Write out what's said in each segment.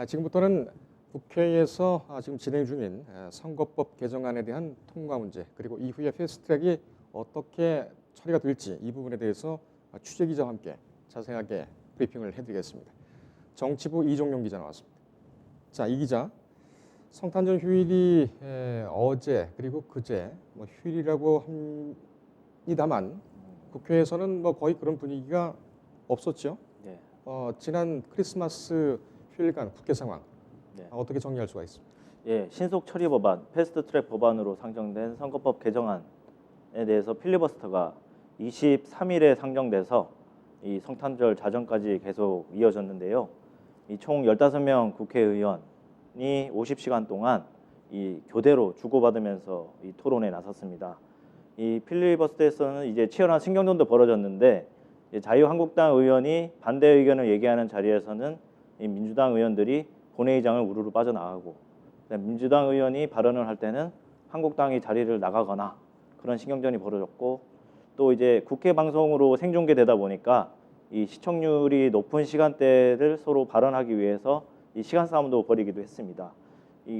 지금부터는 국회에서 지금 진행 중인 선거법 개정안에 대한 통과 문제 그리고 이후에 패스트트랙이 어떻게 처리가 될지 이 부분에 대해서 취재 기자와 함께 자세하게 브리핑을 해드리겠습니다. 정치부 이종용 기자 나왔습니다. 자, 이 기자, 성탄절 휴일이 어제 그리고 그제 휴일이라고 합니다만 국회에서는 거의 그런 분위기가 없었죠. 네. 지난 크리스마스 휴일간 국회 상황 네. 어떻게 정리할 수가 있습니까? 예, 신속 처리 법안, 패스트트랙 법안으로 상정된 선거법 개정안에 대해서 필리버스터가 23일에 상정돼서 이 성탄절 자정까지 계속 이어졌는데요. 이 총 15명 국회의원이 50시간 동안 이 교대로 주고받으면서 이 토론에 나섰습니다. 이 필리버스터에서는 이제 치열한 신경전도 벌어졌는데 자유한국당 의원이 반대 의견을 얘기하는 자리에서는 이 민주당 의원들이 본회의장을 우르르 빠져나가고 민주당 의원이 발언을 할 때는 한국당이 자리를 나가거나 그런 신경전이 벌어졌고 또 이제 국회 방송으로 생중계되다 보니까 이 시청률이 높은 시간대를 서로 발언하기 위해서 이 시간 싸움도 벌이기도 했습니다.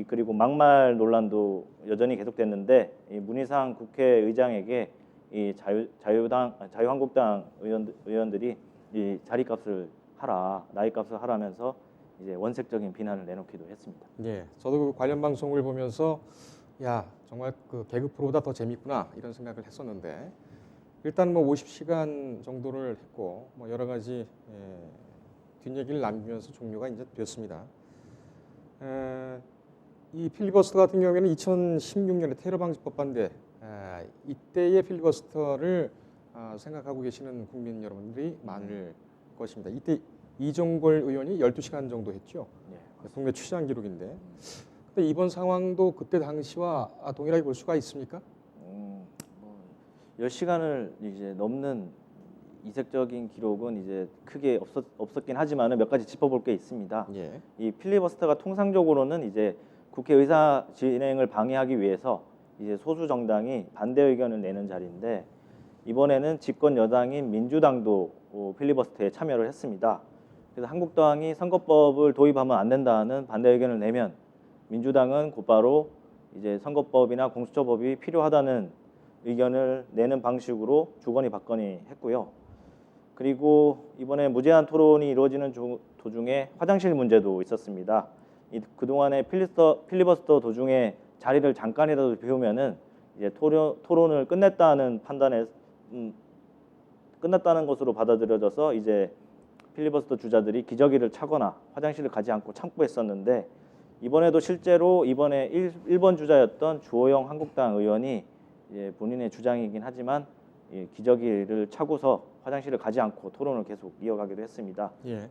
그리고 막말 논란도 여전히 계속됐는데 이 문희상 국회의장에게 이 자유한국당 의원들이 이 자리값을 하라, 나이값을 하라면서 이제 원색적인 비난을 내놓기도 했습니다. 예, 저도 그 관련 방송을 보면서 야 정말 그 개그 프로보다 더 재밌구나 이런 생각을 했었는데 일단 50시간 정도를 했고 여러 가지 뒷얘기를 남기면서 종료가 이제 됐습니다. 이 필리버스터 같은 경우에는 2016년에 테러 방지법반대 이때의 필리버스터를 생각하고 계시는 국민 여러분들이 많을 것입니다. 이때 이종걸 의원이 12시간 정도 했죠. 네. 국내 최장 기록인데. 근데 이번 상황도 그때 당시와 동일하게 볼 수가 있습니까? 10시간을 이제 넘는 이색적인 기록은 이제 크게 없었긴 하지만은 몇 가지 짚어볼 게 있습니다. 예. 이 필리버스터가 통상적으로는 이제 국회 의사 진행을 방해하기 위해서 이제 소수 정당이 반대 의견을 내는 자리인데 이번에는 집권 여당인 민주당도 필리버스터에 참여를 했습니다. 그래서 한국당이 선거법을 도입하면 안 된다는 반대 의견을 내면 민주당은 곧바로 이제 선거법이나 공수처법이 필요하다는 의견을 내는 방식으로 주거니 받거니 했고요. 그리고 이번에 무제한 토론이 이루어지는 도중에 화장실 문제도 있었습니다. 그동안에 필리버스터 도중에 자리를 잠깐이라도 비우면은 이제 토론을 끝냈다는 판단에 끝났다는 것으로 받아들여져서 이제 필리버스터 주자들이 기저귀를 차거나 화장실을 가지 않고 참고 했었는데 이번에도 실제로 이번에 1번 주자였던 주호영 한국당 의원이 이제 본인의 주장이긴 하지만 기저귀를 차고서 화장실을 가지 않고 토론을 계속 이어가기도 했습니다. 예.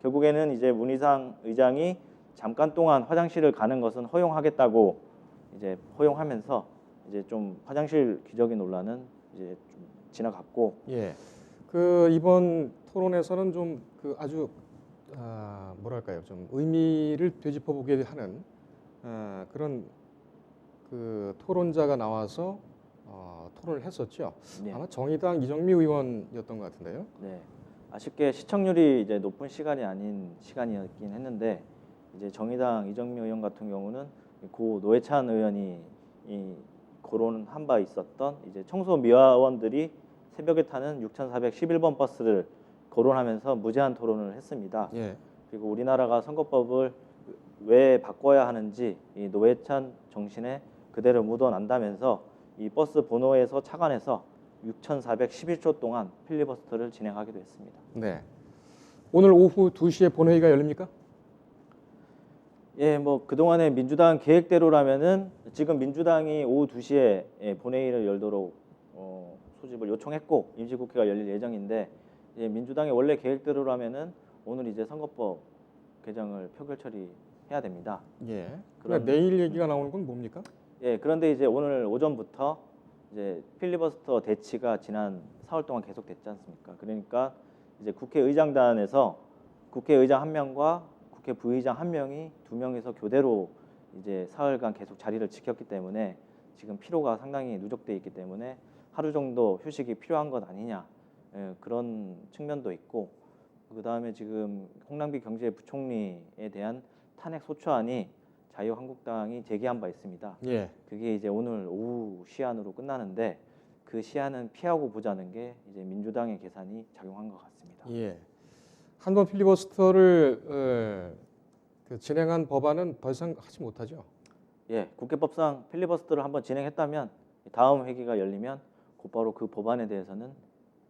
결국에는 이제 문희상 의장이 잠깐 동안 화장실을 가는 것은 허용하겠다고 이제 허용하면서 이제 좀 화장실 기저귀 논란은 이제 좀 지나갔고. 예. 그 이번 토론에서는 좀 그 아주 뭐랄까요, 좀 의미를 되짚어보게 하는 그런 그 토론자가 나와서 토론을 했었죠. 네. 아마 정의당 이정미 의원이었던 것 같은데요. 네. 아쉽게 시청률이 이제 높은 시간이 아닌 시간이었긴 했는데 이제 정의당 이정미 의원 같은 경우는 고 노회찬 의원이 거론한 바 있었던 이제 청소 미화원들이 새벽에 타는 6411번 버스를 거론하면서 무제한 토론을 했습니다. 예. 그리고 우리나라가 선거법을 왜 바꿔야 하는지 이 노회찬 정신에 그대로 묻어난다면서 이 버스 번호에서 착안해서 6,411초 동안 필리버스터를 진행하기도 했습니다. 네. 오늘 오후 2시에 본회의가 열립니까? 예, 그동안의 민주당 계획대로라면은 지금 민주당이 오후 2시에 본회의를 열도록 소집을 요청했고 임시국회가 열릴 예정인데 민주당의 원래 계획대로라면은 오늘 이제 선거법 개정을 표결 처리해야 됩니다. 예. 그러니까 내일 얘기가 나오는 건 뭡니까? 예, 그런데 이제 오늘 오전부터 이제 필리버스터 대치가 지난 4월 동안 계속됐지 않습니까? 그러니까 이제 국회의장단에서 국회의장 한 명과 국회 부의장 한 명이 두 명에서 교대로 이제 사흘간 계속 자리를 지켰기 때문에 지금 피로가 상당히 누적돼 있기 때문에 하루 정도 휴식이 필요한 것 아니냐 그런 측면도 있고 그 다음에 지금 홍남기 경제부총리에 대한 탄핵 소추안이 자유한국당이 제기한 바 있습니다. 예. 그게 이제 오늘 오후 시한으로 끝나는데 그 시한은 피하고 보자는 게 이제 민주당의 계산이 작용한 것 같습니다. 예. 한번 필리버스터를 그 진행한 법안은 더 이상 하지 못하죠. 예, 국회법상 필리버스터를 한번 진행했다면 다음 회기가 열리면 곧바로 그 법안에 대해서는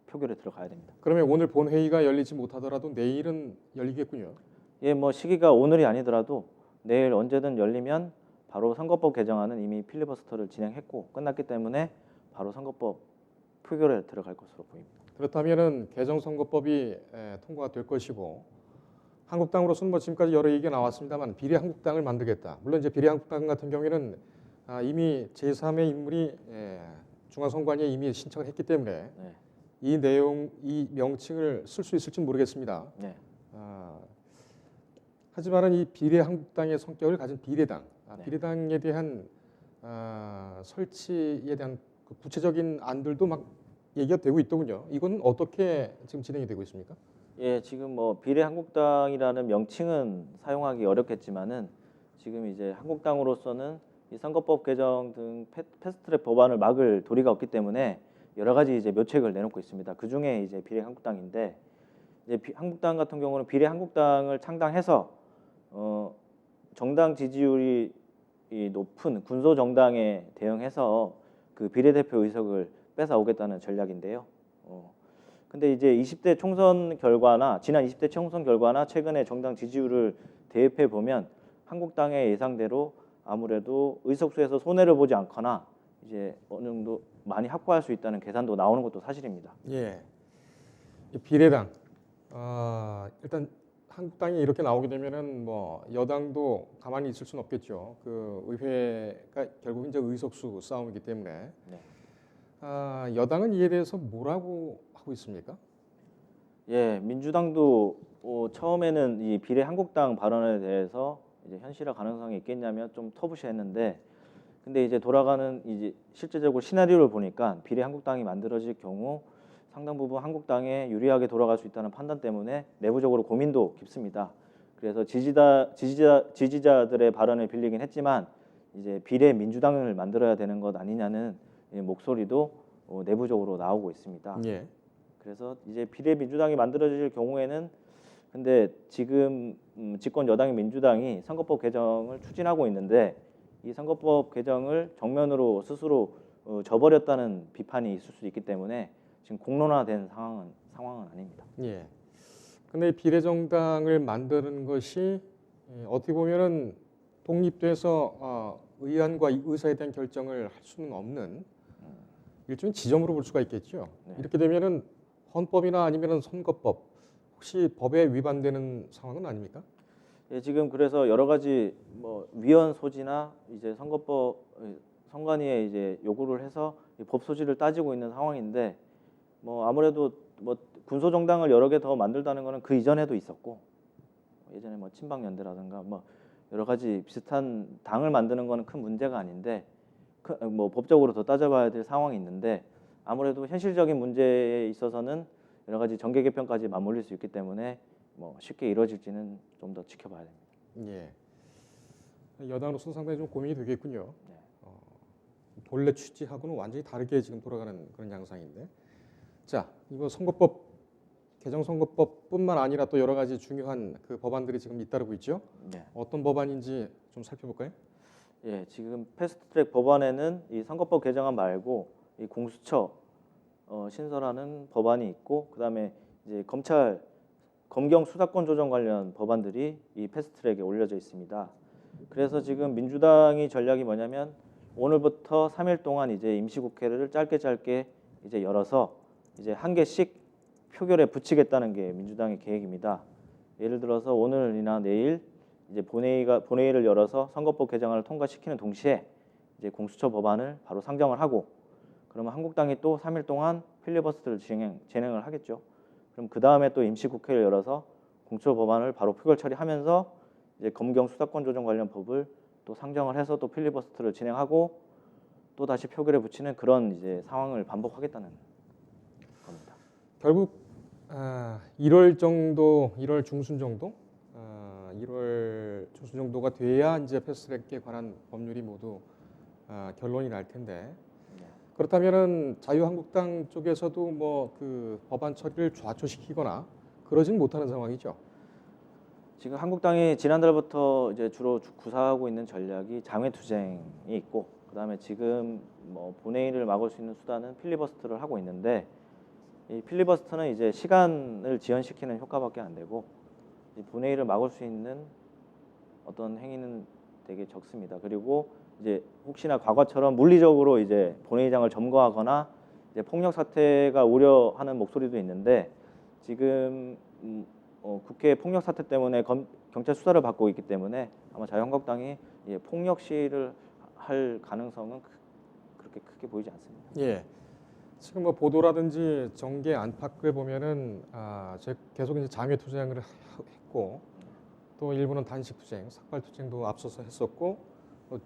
표결에 들어가야 됩니다. 그러면 오늘 본회의가 열리지 못하더라도 내일은 열리겠군요. 예, 뭐 시기가 오늘이 아니더라도 내일 언제든 열리면 바로 선거법 개정안은 이미 필리버스터를 진행했고 끝났기 때문에 바로 선거법 표결에 들어갈 것으로 보입니다. 그렇다면은 개정선거법이 통과가 될 것이고 한국당으로서는 뭐 지금까지 여러 얘기가 나왔습니다만 비례한국당을 만들겠다. 물론 이제 비례한국당 같은 경우에는 이미 제3의 인물이 중앙선관위에 이미 신청을 했기 때문에 네. 이 내용, 이 명칭을 쓸 수 있을지 모르겠습니다. 네. 하지만은 이 비례한국당의 성격을 가진 비례당, 네. 비례당에 대한 설치에 대한 그 구체적인 안들도 막 얘기가 되고 있더군요. 이건 어떻게 지금 진행이 되고 있습니까? 예, 지금 뭐 비례한국당이라는 명칭은 사용하기 어렵겠지만은 지금 이제 한국당으로서는 이 선거법 개정 등 패스트트랙 법안을 막을 도리가 없기 때문에 여러 가지 이제 묘책을 내놓고 있습니다. 그 중에 이제 비례한국당인데 이제 한국당 같은 경우는 비례한국당을 창당해서 정당 지지율이 이 높은 군소 정당에 대응해서 그 비례대표 의석을 뺏어오겠다는 전략인데요. 근데 이제 20대 총선 결과나 지난 20대 총선 결과나 최근의 정당 지지율을 대입해 보면 한국당의 예상대로 아무래도 의석수에서 손해를 보지 않거나 이제 어느 정도 많이 확보할 수 있다는 계산도 나오는 것도 사실입니다. 예, 이 비례당 일단 한국당이 이렇게 나오게 되면은 뭐 여당도 가만히 있을 수는 없겠죠. 그 의회가 결국 이제 의석수 싸움이기 때문에 네. 여당은 이에 대해서 뭐라고 하고 있습니까? 예, 민주당도 처음에는 이 비례한국당 발언에 대해서 이제 현실화 가능성이 있겠냐면 좀 터부시했는데, 근데 이제 돌아가는 이제 실제적으로 시나리오를 보니까 비례한국당이 만들어질 경우 상당 부분 한국당에 유리하게 돌아갈 수 있다는 판단 때문에 내부적으로 고민도 깊습니다. 그래서 지지자들의 발언을 빌리긴 했지만 이제 비례 민주당을 만들어야 되는 것 아니냐는 목소리도 내부적으로 나오고 있습니다. 예. 그래서 이제 비례 민주당이 만들어질 경우에는 근데 지금 집권 여당인 민주당이 선거법 개정을 추진하고 있는데 이 선거법 개정을 정면으로 스스로 져버렸다는 비판이 있을 수 있기 때문에 지금 공론화된 상황은 아닙니다. 예. 근데 비례정당을 만드는 것이 어떻게 보면은 독립돼서 의안과 의사에 대한 결정을 할 수는 없는 일종의 지점으로 볼 수가 있겠죠. 네. 이렇게 되면은 헌법이나 아니면은 선거법 혹시 법에 위반되는 상황은 아닙니까? 예, 지금 그래서 여러 가지 뭐 위헌 소지나 이제 선관위에 이제 요구를 해서 이 법 소지를 따지고 있는 상황인데 뭐 아무래도 뭐 군소 정당을 여러 개 더 만들다는 거는 그 이전에도 있었고 예전에 뭐 친박연대라든가 뭐 여러 가지 비슷한 당을 만드는 거는 큰 문제가 아닌데 뭐 법적으로 더 따져봐야 될 상황이 있는데 아무래도 현실적인 문제에 있어서는 여러 가지 정계 개편까지 맞물릴 수 있기 때문에 뭐 쉽게 이루어질지는 좀 더 지켜봐야 됩니다. 예. 여당으로서 상당히 좀 고민이 되겠군요. 네. 본래 취지하고는 완전히 다르게 지금 돌아가는 그런 양상인데. 자, 이번 선거법 개정 선거법뿐만 아니라 또 여러 가지 중요한 그 법안들이 지금 잇따르고 있죠. 네. 어떤 법안인지 좀 살펴볼까요? 예, 지금 패스트트랙 법안에는 이 선거법 개정안 말고 이 공수처 신설하는 법안이 있고 그다음에 이제 검경 수사권 조정 관련 법안들이 이 패스트트랙에 올려져 있습니다. 그래서 지금 민주당이 전략이 뭐냐면 오늘부터 3일 동안 이제 임시국회를 짧게 이제 열어서 이제 한 개씩 표결에 붙이겠다는 게 민주당의 계획입니다. 예를 들어서 오늘이나 내일 이제 본회의를 열어서 선거법 개정안을 통과시키는 동시에 이제 공수처 법안을 바로 상정을 하고 그러면 한국당이 또 3일 동안 필리버스터를 진행을 하겠죠. 그럼 그 다음에 또 임시국회를 열어서 공수처 법안을 바로 표결 처리하면서 이제 검경 수사권 조정 관련 법을 또 상정을 해서 또 필리버스터를 진행하고 또 다시 표결에 붙이는 그런 이제 상황을 반복하겠다는 겁니다. 결국 1월 정도, 1월 중순 정도 1월 중순 정도가 돼야 이제 패스트트랙에 관한 법률이 모두 결론이 날 텐데 그렇다면은 자유한국당 쪽에서도 뭐 그 법안 처리를 좌초시키거나 그러진 못하는 상황이죠. 지금 한국당이 지난달부터 이제 주로 구사하고 있는 전략이 장외투쟁이 있고 그다음에 지금 뭐 본회의를 막을 수 있는 수단은 필리버스터를 하고 있는데 이 필리버스터는 이제 시간을 지연시키는 효과밖에 안 되고 이 본회의를 막을 수 있는 어떤 행위는 되게 적습니다. 그리고 이제 혹시나 과거처럼 물리적으로 이제 본회의장을 점거하거나 이제 폭력 사태가 우려하는 목소리도 있는데 지금 국회 폭력 사태 때문에 경찰 수사를 받고 있기 때문에 아마 자유한국당이 폭력 시위를 할 가능성은 그렇게 크게 보이지 않습니다. 예. 지금 뭐 보도라든지 정계 안팎을 보면은 계속 이제 장외 투쟁을 했고 또 일부는 단식 투쟁, 삭발 투쟁도 앞서서 했었고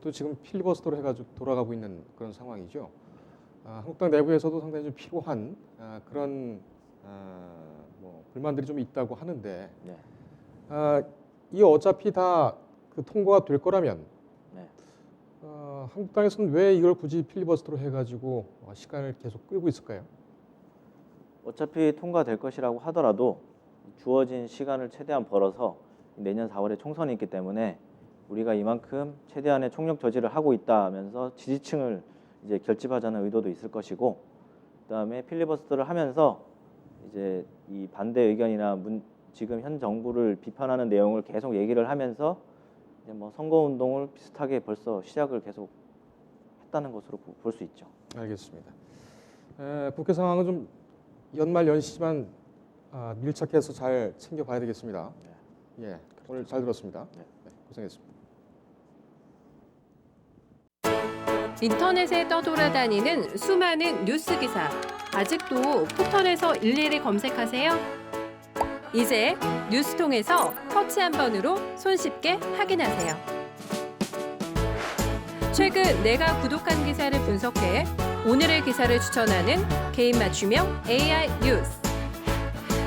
또 지금 필리버스터로 해가지고 돌아가고 있는 그런 상황이죠. 한국당 내부에서도 상당히 좀 필요한 그런 뭐 불만들이 좀 있다고 하는데 네. 이 어차피 다 그 통과가 될 거라면 네. 한국당에서는 왜 이걸 굳이 필리버스터로 해가지고 시간을 계속 끌고 있을까요? 어차피 통과될 것이라고 하더라도 주어진 시간을 최대한 벌어서 내년 4월에 총선이 있기 때문에 우리가 이만큼 최대한의 총력 저지를 하고 있다 하면서 지지층을 이제 결집하자는 의도도 있을 것이고 그다음에 필리버스터를 하면서 이제 이 반대 의견이나 지금 현 정부를 비판하는 내용을 계속 얘기를 하면서 이제 뭐 선거 운동을 비슷하게 벌써 시작을 계속 했다는 것으로 볼 수 있죠. 알겠습니다. 국회 상황은 좀 연말 연시지만 밀착해서 잘 챙겨봐야 되겠습니다. 네. 예, 오늘 잘 들었습니다. 네. 네, 고생했습니다. 인터넷에 떠돌아다니는 수많은 뉴스 기사. 아직도 포털에서 일일이 검색하세요? 이제 뉴스통에서 터치 한 번으로 손쉽게 확인하세요. 최근 내가 구독한 기사를 분석해 오늘의 기사를 추천하는 개인 맞춤형 AI 뉴스.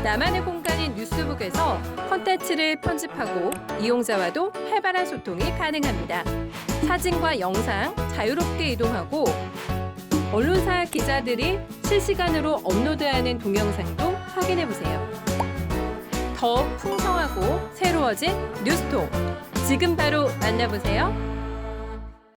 나만의 공간인 뉴스북에서 콘텐츠를 편집하고 이용자와도 활발한 소통이 가능합니다. 사진과 영상 자유롭게 이동하고 언론사 기자들이 실시간으로 업로드하는 동영상도 확인해보세요. 더 풍성하고 새로워진 뉴스통. 지금 바로 만나보세요.